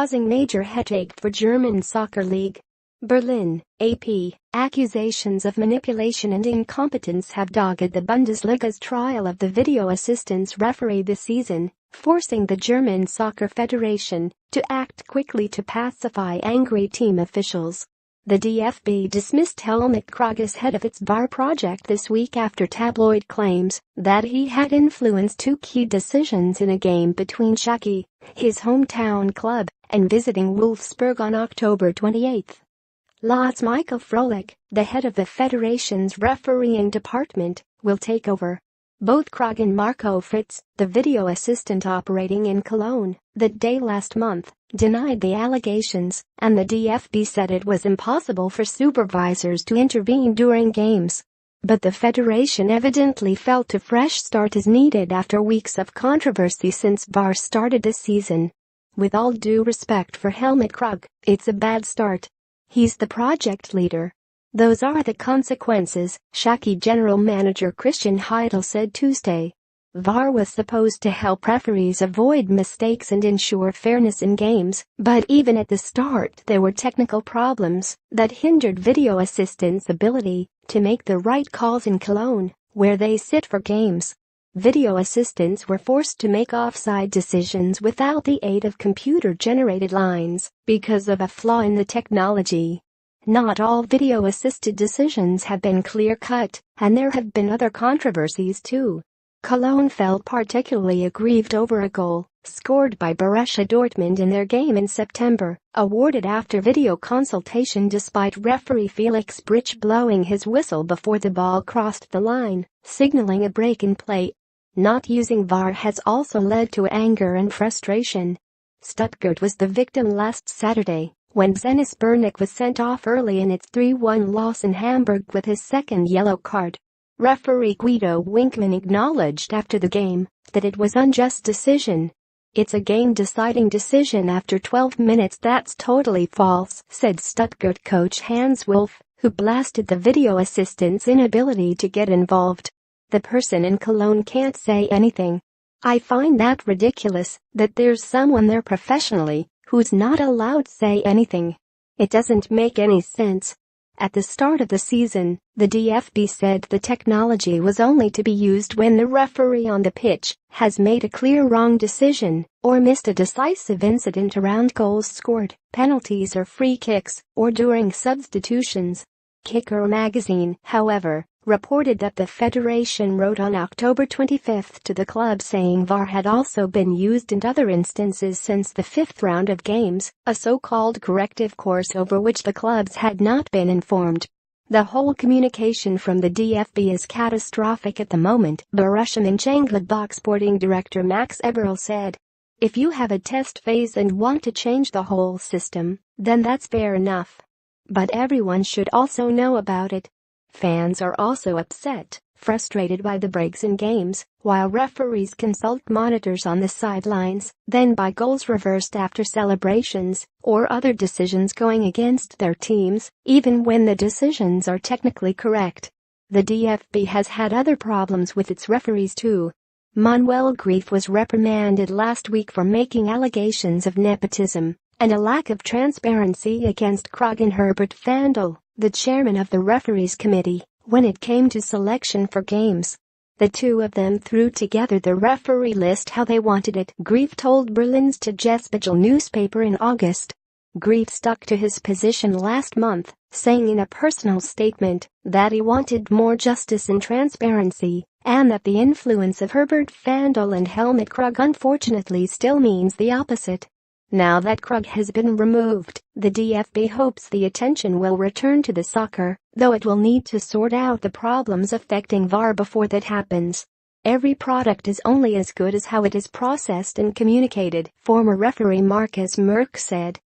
causing major headache for German soccer league. Berlin, AP. Accusations of manipulation and incompetence have dogged the Bundesliga's trial of the video assistance referee this season, forcing the German Soccer Federation to act quickly to pacify angry team officials. The DFB dismissed Hellmut Krug as head of its VAR project this week after tabloid claims that he had influenced two key decisions in a game between Schalke, his hometown club, and visiting Wolfsburg on October 28. Lutz Michael Froehlich, the head of the federation's refereeing department, will take over. Both Krug and Marco Fritz, the video assistant operating in Cologne that day last month, denied the allegations, and the DFB said it was impossible for supervisors to intervene during games. But the federation evidently felt a fresh start is needed after weeks of controversy since VAR started this season. With all due respect for Hellmut Krug, it's a bad start. He's the project leader. Those are the consequences, Schalke general manager Christian Heidel said Tuesday. VAR was supposed to help referees avoid mistakes and ensure fairness in games, but even at the start there were technical problems that hindered video assistants' ability to make the right calls in Cologne, where they sit for games. Video assistants were forced to make offside decisions without the aid of computer-generated lines because of a flaw in the technology. Not all video-assisted decisions have been clear-cut, and there have been other controversies too. Cologne felt particularly aggrieved over a goal scored by Borussia Dortmund in their game in September, awarded after video consultation despite referee Felix Brych blowing his whistle before the ball crossed the line, signaling a break in play. Not using VAR has also led to anger and frustration. Stuttgart was the victim last Saturday when Zenit Bernik was sent off early in its 3-1 loss in Hamburg with his second yellow card. Referee Guido Winkman acknowledged after the game that it was an unjust decision. "It's a game-deciding decision after 12 minutes. That's totally false," said Stuttgart coach Hans Wolf, who blasted the video assistant's inability to get involved. "The person in Cologne can't say anything. I find that ridiculous, that there's someone there professionally who's not allowed to say anything. It doesn't make any sense." At the start of the season, the DFB said the technology was only to be used when the referee on the pitch has made a clear wrong decision or missed a decisive incident around goals scored, penalties or free kicks, or during substitutions. Kicker magazine, however, reported that the federation wrote on October 25 to the club saying VAR had also been used in other instances since the fifth round of games, a so-called corrective course over which the clubs had not been informed. "The whole communication from the DFB is catastrophic at the moment," Borussia Mönchengladbach sporting director Max Eberl said. "If you have a test phase and want to change the whole system, then that's fair enough. But everyone should also know about it." Fans are also upset, frustrated by the breaks in games, while referees consult monitors on the sidelines, then by goals reversed after celebrations, or other decisions going against their teams, even when the decisions are technically correct. The DFB has had other problems with its referees too. Manuel Greiff was reprimanded last week for making allegations of nepotism and a lack of transparency against Krug and Herbert Vandal, the chairman of the referees committee, when it came to selection for games. The two of them threw together the referee list how they wanted it, Greiff told Berlin's Tagesspiegel newspaper in August. Greiff stuck to his position last month, saying in a personal statement that he wanted more justice and transparency, and that the influence of Herbert Vandal and Hellmut Krug unfortunately still means the opposite. Now that Krug has been removed, the DFB hopes the attention will return to the soccer, though it will need to sort out the problems affecting VAR before that happens. "Every product is only as good as how it is processed and communicated," former referee Markus Merck said.